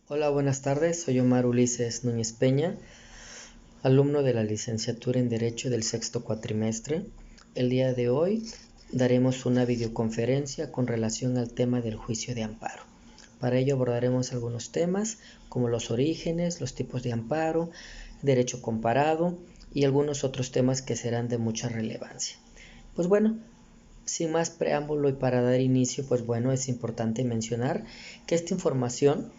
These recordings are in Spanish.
Hola, buenas tardes. Soy Omar Ulises Núñez Peña, alumno de la licenciatura en Derecho del sexto cuatrimestre. El día de hoy daremos una videoconferencia con relación al tema del juicio de amparo. Para ello abordaremos algunos temas como los orígenes, los tipos de amparo, derecho comparado y algunos otros temas que serán de mucha relevancia. Pues bueno, sin más preámbulo y para dar inicio, es importante mencionar que esta información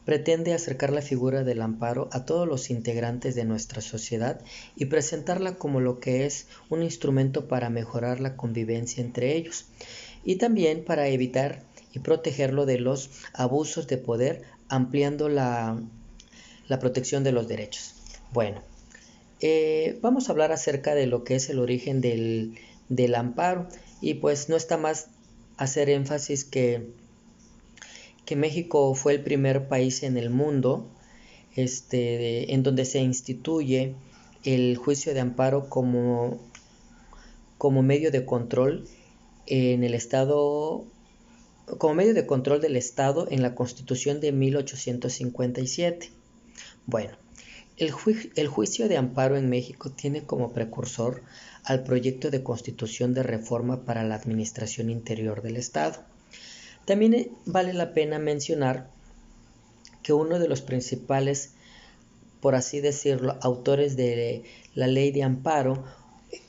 pretende acercar la figura del amparo a todos los integrantes de nuestra sociedad y presentarla como lo que es un instrumento para mejorar la convivencia entre ellos y también para evitar y protegerlo de los abusos de poder, ampliando la protección de los derechos. Vamos a hablar acerca de lo que es el origen del amparo y pues no está más hacer énfasis que México fue el primer país en el mundo en donde se instituye el juicio de amparo como medio de control en el Estado, como medio de control del Estado en la Constitución de 1857. Bueno, el juicio de amparo en México tiene como precursor al proyecto de Constitución de Reforma para la Administración Interior del Estado. También vale la pena mencionar que uno de los principales, por así decirlo, autores de la ley de amparo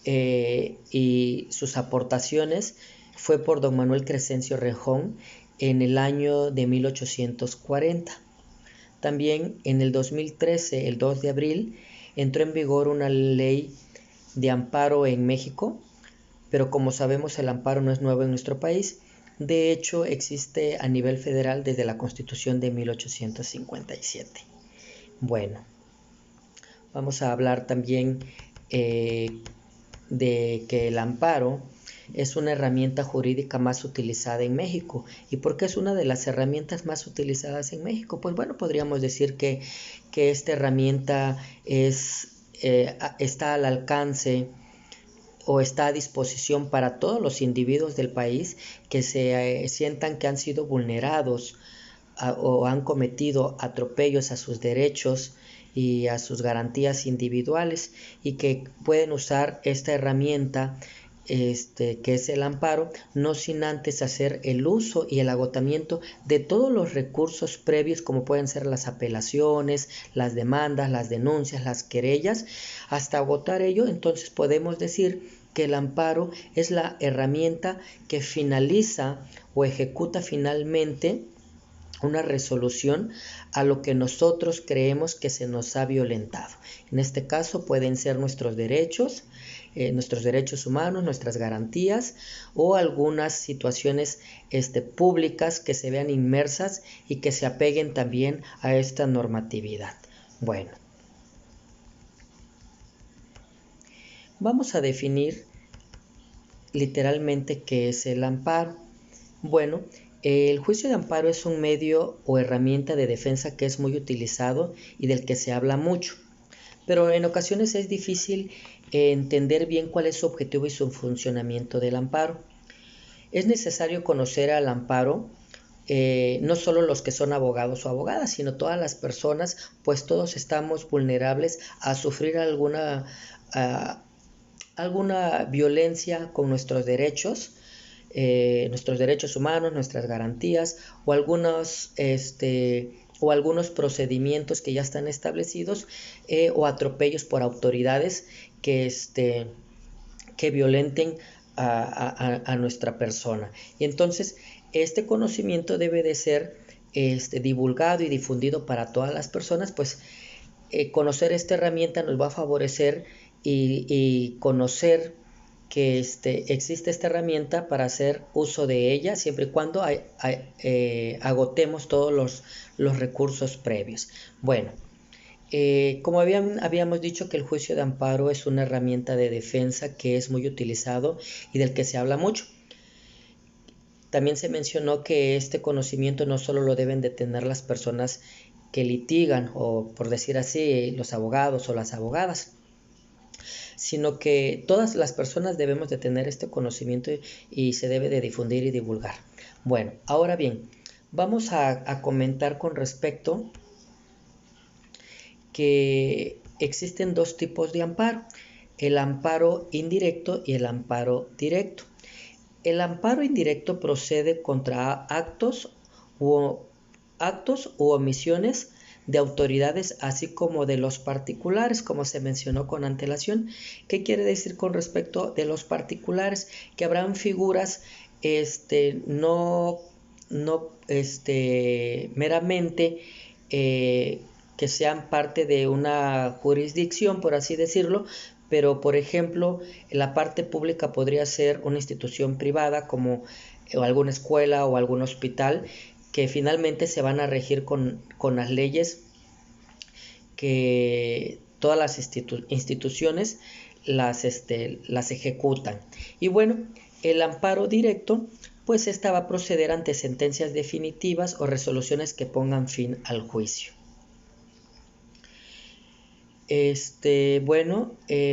y sus aportaciones fue por don Manuel Crescencio Rejón en el año de 1840. También en el 2013, el 2 de abril, entró en vigor una ley de amparo en México, pero como sabemos el amparo no es nuevo en nuestro país. De hecho, existe a nivel federal desde la Constitución de 1857. Bueno, vamos a hablar también de que el amparo es una herramienta jurídica más utilizada en México. ¿Y por qué es una de las herramientas más utilizadas en México? Pues bueno, podríamos decir que esta herramienta está al alcance o está a disposición para todos los individuos del país que se sientan que han sido vulnerados o han cometido atropellos a sus derechos y a sus garantías individuales y que pueden usar esta herramienta que es el amparo, no sin antes hacer el uso y el agotamiento de todos los recursos previos como pueden ser las apelaciones, las demandas, las denuncias, las querellas, hasta agotar ello. Entonces podemos decir que el amparo es la herramienta que finaliza o ejecuta finalmente una resolución a lo que nosotros creemos que se nos ha violentado. En este caso pueden ser nuestros derechos humanos, nuestras garantías o algunas situaciones públicas que se vean inmersas y que se apeguen también a esta normatividad. Bueno, vamos a definir literalmente qué es el amparo. Bueno, el juicio de amparo es un medio o herramienta de defensa que es muy utilizado y del que se habla mucho, pero en ocasiones es difícil entender bien cuál es su objetivo y su funcionamiento del amparo. Es necesario conocer al amparo, no solo los que son abogados o abogadas, sino todas las personas, pues todos estamos vulnerables a sufrir alguna violencia con nuestros derechos humanos, nuestras garantías o algunos procedimientos que ya están establecidos o atropellos por autoridades que violenten a nuestra persona. Y entonces este conocimiento debe de ser divulgado y difundido para todas las personas, pues conocer esta herramienta nos va a favorecer y conocer que existe esta herramienta para hacer uso de ella siempre y cuando agotemos todos los recursos previos. Bueno, como habíamos dicho que el juicio de amparo es una herramienta de defensa que es muy utilizado y del que se habla mucho. También se mencionó que este conocimiento no solo lo deben de tener las personas que litigan o, por decir así, los abogados o las abogadas, sino que todas las personas debemos de tener este conocimiento y se debe de difundir y divulgar. Bueno, ahora bien, Vamos a comentar con respecto que existen dos tipos de amparo, el amparo indirecto y el amparo directo. El amparo indirecto procede contra actos u omisiones de autoridades, así como de los particulares, como se mencionó con antelación. ¿Qué quiere decir con respecto de los particulares? Que habrán figuras no meramente que sean parte de una jurisdicción, por así decirlo, pero por ejemplo, la parte pública podría ser una institución privada como alguna escuela o algún hospital, que finalmente se van a regir con las leyes que todas las instituciones las ejecutan. Y bueno, el amparo directo, pues esta va a proceder ante sentencias definitivas o resoluciones que pongan fin al juicio.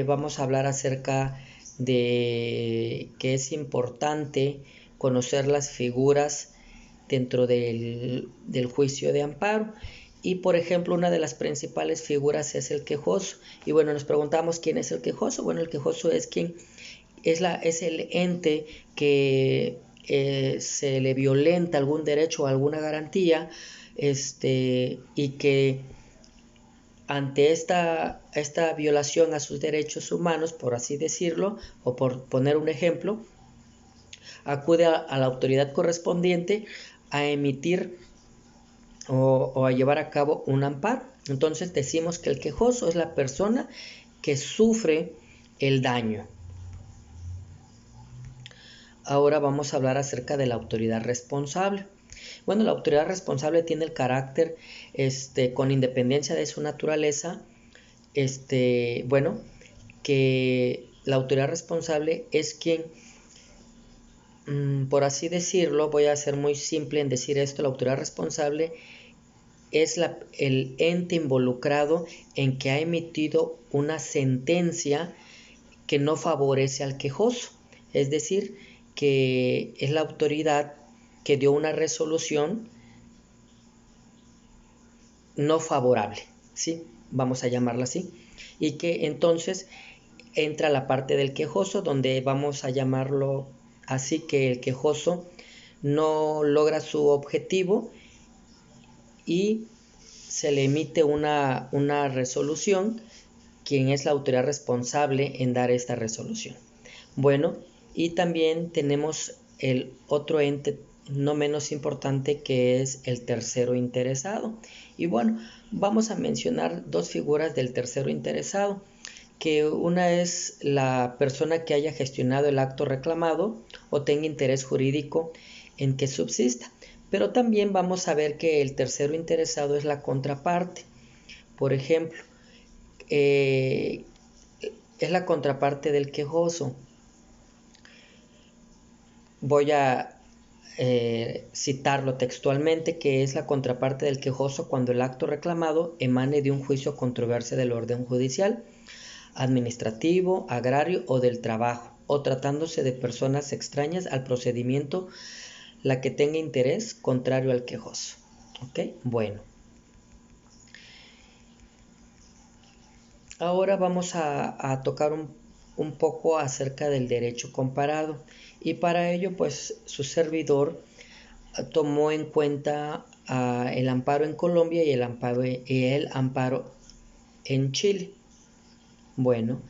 Vamos a hablar acerca de que es importante conocer las figuras dentro del juicio de amparo. Y por ejemplo, una de las principales figuras es el quejoso. Y bueno, nos preguntamos quién es el quejoso. Bueno, el quejoso es quien es el ente que se le violenta algún derecho o alguna garantía, y que ante esta violación a sus derechos humanos, por así decirlo, o por poner un ejemplo, acude a la autoridad correspondiente a emitir o a llevar a cabo un amparo. Entonces decimos que el quejoso es la persona que sufre el daño. Ahora vamos a hablar acerca de la autoridad responsable. Bueno, la autoridad responsable tiene el carácter, con independencia de su naturaleza, que la autoridad responsable es quien, por así decirlo, voy a ser muy simple en decir esto, la autoridad responsable es el ente involucrado en que ha emitido una sentencia que no favorece al quejoso, es decir, que es la autoridad que dio una resolución no favorable, ¿sí? Vamos a llamarla así, y que entonces entra la parte del quejoso, donde vamos a llamarlo así, que el quejoso no logra su objetivo y se le emite una resolución, quien es la autoridad responsable en dar esta resolución. Bueno, y también tenemos el otro ente no menos importante, que es el tercero interesado. Y bueno, vamos a mencionar dos figuras del tercero interesado, que una es la persona que haya gestionado el acto reclamado o tenga interés jurídico en que subsista. Pero también vamos a ver que el tercero interesado es la contraparte. Por ejemplo, es la contraparte del quejoso. Voy a citarlo textualmente, que es la contraparte del quejoso cuando el acto reclamado emane de un juicio o controversia del orden judicial, administrativo, agrario o del trabajo, o tratándose de personas extrañas al procedimiento, la que tenga interés contrario al quejoso. ¿Ok? Bueno. Ahora vamos a tocar un poco acerca del derecho comparado, y para ello pues su servidor tomó en cuenta el amparo en Colombia y el amparo en Chile. Bueno,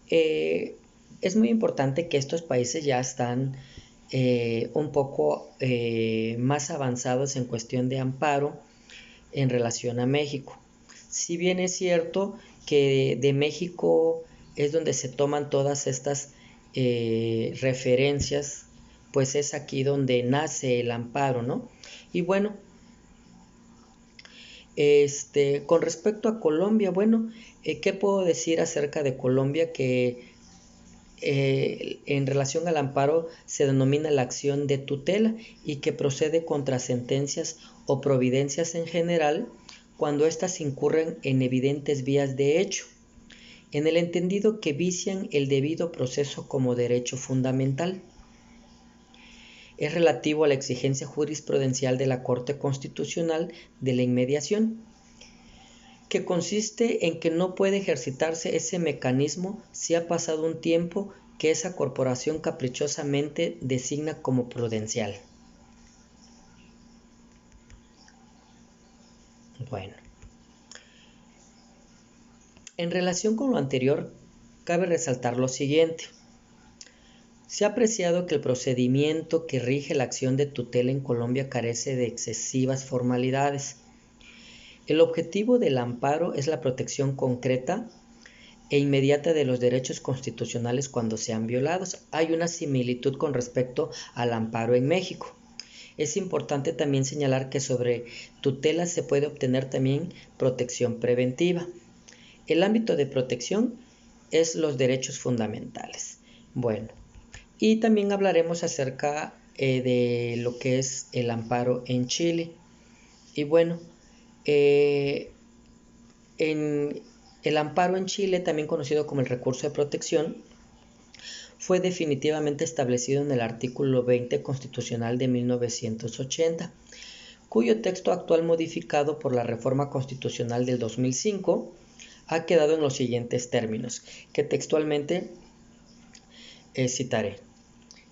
es muy importante que estos países ya están un poco más avanzados en cuestión de amparo en relación a México. Si bien es cierto que de México es donde se toman todas estas referencias, pues es aquí donde nace el amparo, ¿no? Y bueno, con respecto a Colombia, bueno, ¿qué puedo decir acerca de Colombia? Que en relación al amparo se denomina la acción de tutela y que procede contra sentencias o providencias en general cuando éstas incurren en evidentes vías de hecho, en el entendido que vician el debido proceso como derecho fundamental. es relativo a la exigencia jurisprudencial de la Corte Constitucional de la inmediación, que consiste en que no puede ejercitarse ese mecanismo si ha pasado un tiempo que esa corporación caprichosamente designa como prudencial. Bueno, en relación con lo anterior, cabe resaltar lo siguiente. Se ha apreciado que el procedimiento que rige la acción de tutela en Colombia carece de excesivas formalidades. El objetivo del amparo es la protección concreta e inmediata de los derechos constitucionales cuando sean violados. Hay una similitud con respecto al amparo en México. Es importante también señalar que sobre tutela se puede obtener también protección preventiva. El ámbito de protección es los derechos fundamentales. Bueno, y también hablaremos acerca de lo que es el amparo en Chile. Y bueno, en el amparo en Chile, también conocido como el recurso de protección, fue definitivamente establecido en el artículo 20 constitucional de 1980, cuyo texto actual modificado por la reforma constitucional del 2005 ha quedado en los siguientes términos, que textualmente citaré.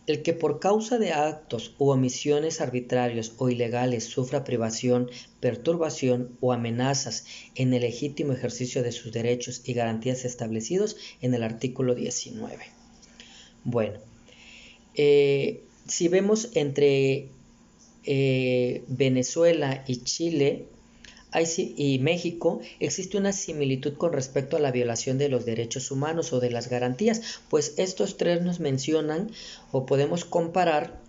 El que por causa de actos u omisiones arbitrarios o ilegales sufra privación, perturbación o amenazas en el legítimo ejercicio de sus derechos y garantías establecidos en el artículo 19. Bueno, si vemos entre Venezuela y Chile y México, existe una similitud con respecto a la violación de los derechos humanos o de las garantías, pues estos tres nos mencionan o podemos comparar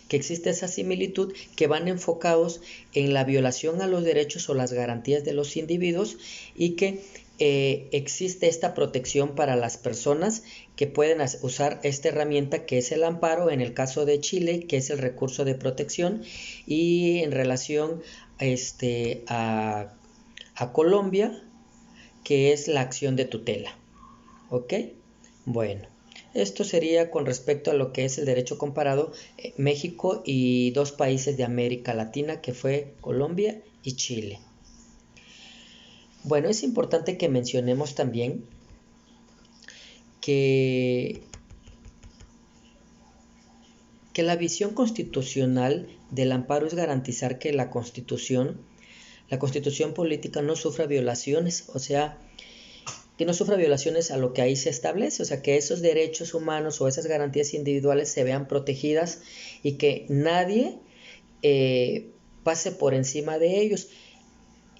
que existe esa similitud, que van enfocados en la violación a los derechos o las garantías de los individuos y que existe esta protección para las personas que pueden usar esta herramienta que es el amparo, en el caso de Chile, que es el recurso de protección, y en relación a Colombia, que es la acción de tutela. ¿Ok? Bueno, esto sería con respecto a lo que es el derecho comparado México y dos países de América Latina, que fue Colombia y Chile. Bueno, es importante que mencionemos también que la visión constitucional del amparo es garantizar que la constitución política no sufra violaciones, o sea, que no sufra violaciones a lo que ahí se establece, o sea, que esos derechos humanos o esas garantías individuales se vean protegidas y que nadie pase por encima de ellos.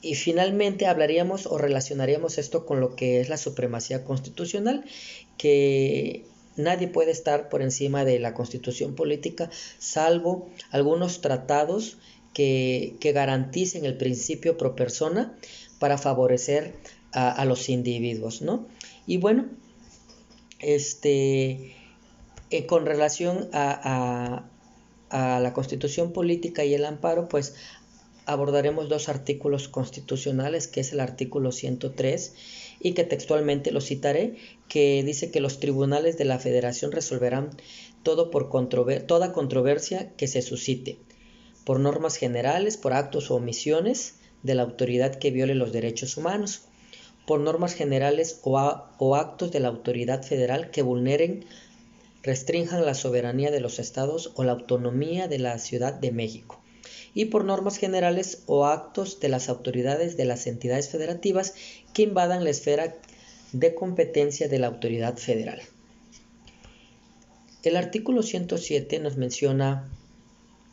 Y finalmente hablaríamos o relacionaríamos esto con lo que es la supremacía constitucional, que nadie puede estar por encima de la constitución política, salvo algunos tratados que garanticen el principio pro persona para favorecer a los individuos, ¿no? Y bueno, con relación a la constitución política y el amparo, pues abordaremos dos artículos constitucionales, que es el artículo 103 y que textualmente lo citaré, que dice que los tribunales de la Federación resolverán toda controversia que se suscite, por normas generales, por actos o omisiones de la autoridad que viole los derechos humanos, por normas generales o actos de la autoridad federal que vulneren, restrinjan la soberanía de los estados o la autonomía de la Ciudad de México, y por normas generales o actos de las autoridades de las entidades federativas que invadan la esfera de competencia de la autoridad federal. El artículo 107 nos menciona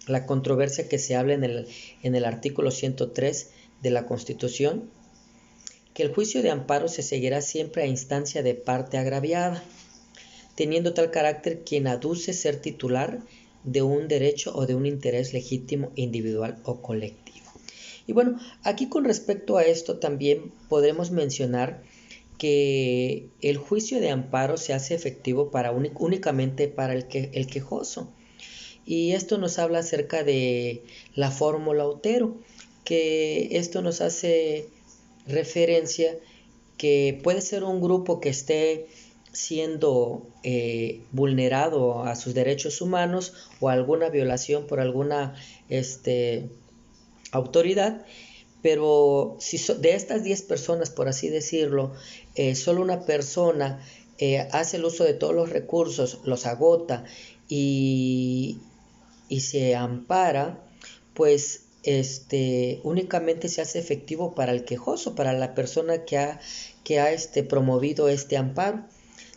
la controversia que se habla en el artículo 103 de la Constitución, que el juicio de amparo se seguirá siempre a instancia de parte agraviada, teniendo tal carácter quien aduce ser titular de un derecho o de un interés legítimo individual o colectivo. Y bueno, aquí con respecto a esto también podremos mencionar que el juicio de amparo se hace efectivo únicamente para el quejoso. Y esto nos habla acerca de la fórmula Otero, que esto nos hace referencia que puede ser un grupo que esté siendo vulnerado a sus derechos humanos o alguna violación por alguna autoridad, pero si de estas 10 personas, por así decirlo, solo una persona hace el uso de todos los recursos, los agota y, y se ampara, pues únicamente se hace efectivo para el quejoso, para la persona que ha promovido este amparo.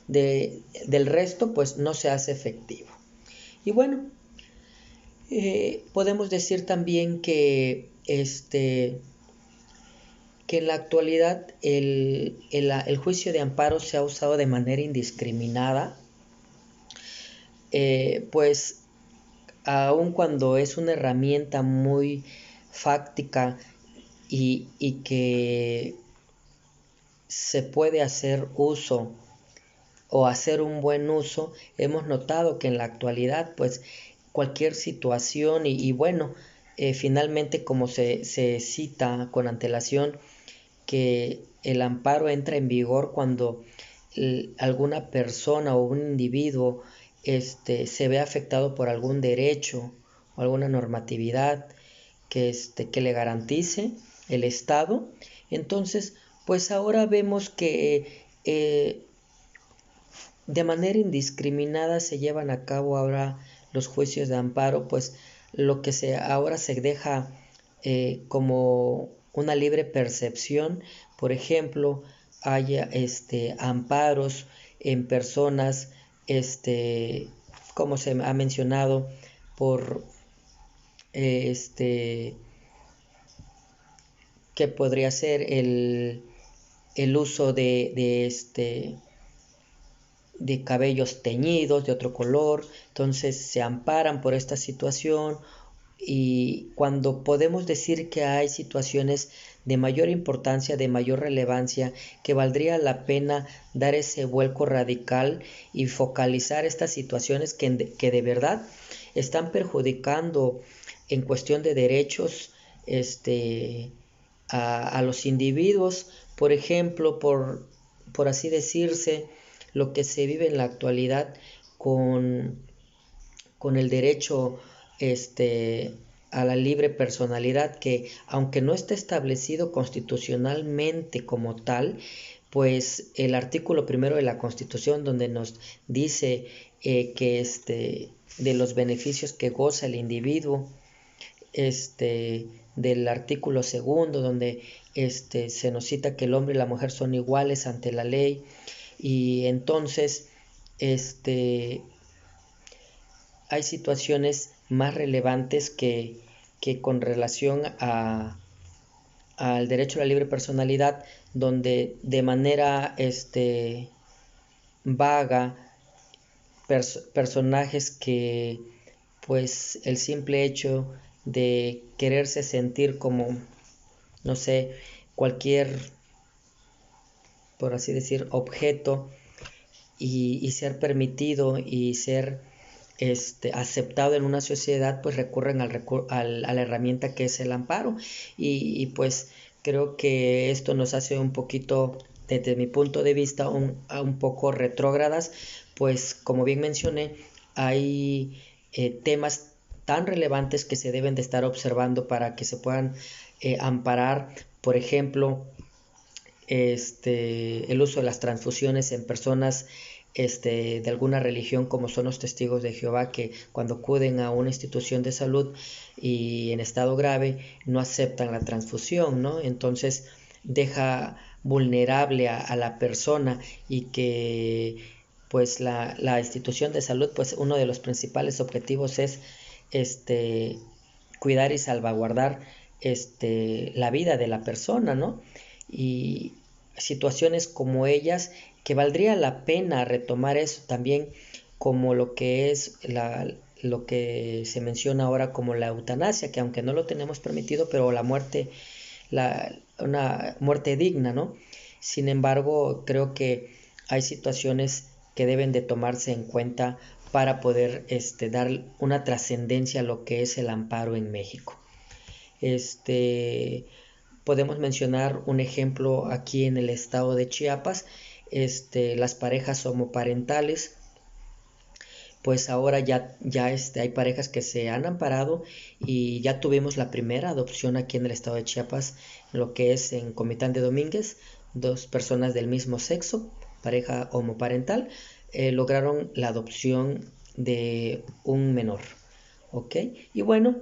Del resto, pues no se hace efectivo. Y bueno, podemos decir también que en la actualidad el juicio de amparo se ha usado de manera indiscriminada, pues aun cuando es una herramienta muy fáctica y que se puede hacer uso o hacer un buen uso, hemos notado que en la actualidad pues cualquier situación y bueno, finalmente como se cita con antelación, que el amparo entra en vigor cuando alguna persona o un individuo se ve afectado por algún derecho o alguna normatividad que le garantice el Estado. Entonces, pues ahora vemos que de manera indiscriminada se llevan a cabo ahora los juicios de amparo, pues lo que ahora se deja como una libre percepción. Por ejemplo, haya amparos en personas, como se ha mencionado, por que podría ser el uso de cabellos teñidos de otro color. Entonces se amparan por esta situación, y cuando podemos decir que hay situaciones de mayor importancia, de mayor relevancia, que valdría la pena dar ese vuelco radical y focalizar estas situaciones que de verdad están perjudicando en cuestión de derechos a los individuos. Por ejemplo, por así decirse, lo que se vive en la actualidad con el derecho a la libre personalidad, que aunque no está establecido constitucionalmente como tal, pues el artículo primero de la Constitución, donde nos dice que de los beneficios que goza el individuo, del artículo segundo, donde se nos cita que el hombre y la mujer son iguales ante la ley, y entonces hay situaciones más relevantes que con relación al derecho a la libre personalidad, donde de manera vaga personajes que pues el simple hecho de quererse sentir como, no sé, cualquier, por así decir, objeto, y ser permitido y ser aceptado en una sociedad, pues recurren a la herramienta que es el amparo, y pues creo que esto nos hace un poquito, desde mi punto de vista, un poco retrógradas, pues como bien mencioné, hay temas tan relevantes que se deben de estar observando para que se puedan amparar. Por ejemplo, el uso de las transfusiones en personas de alguna religión, como son los testigos de Jehová, que cuando acuden a una institución de salud y en estado grave no aceptan la transfusión, ¿no? Entonces deja vulnerable a la persona, y que pues la institución de salud, pues uno de los principales objetivos es cuidar y salvaguardar la vida de la persona, ¿no? Y situaciones como ellas, que valdría la pena retomar eso también, como lo que es lo que se menciona ahora como la eutanasia, que aunque no lo tenemos permitido, pero la muerte, una muerte digna, ¿no? Sin embargo, creo que hay situaciones que deben de tomarse en cuenta para poder dar una trascendencia a lo que es el amparo en México. Podemos mencionar un ejemplo aquí en el estado de Chiapas, las parejas homoparentales, pues ahora ya hay parejas que se han amparado y ya tuvimos la primera adopción aquí en el estado de Chiapas, lo que es en Comitán de Domínguez, dos personas del mismo sexo, pareja homoparental, lograron la adopción de un menor, ¿ok? Y bueno,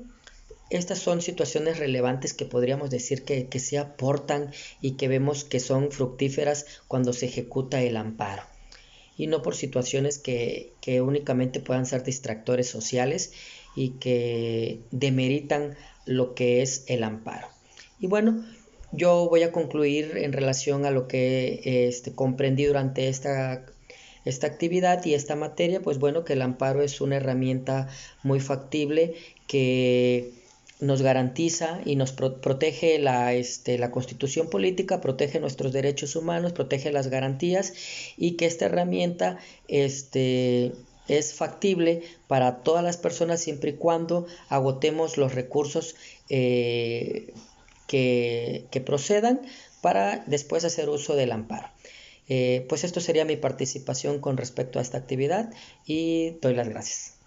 estas son situaciones relevantes que podríamos decir que se aportan y que vemos que son fructíferas cuando se ejecuta el amparo y no por situaciones que únicamente puedan ser distractores sociales y que demeritan lo que es el amparo. Y bueno, yo voy a concluir en relación a lo que comprendí durante esta actividad y esta materia, pues bueno, que el amparo es una herramienta muy factible que nos garantiza y nos protege la Constitución política, protege nuestros derechos humanos, protege las garantías y que esta herramienta es factible para todas las personas siempre y cuando agotemos los recursos que procedan para después hacer uso del amparo. Pues esto sería mi participación con respecto a esta actividad y doy las gracias.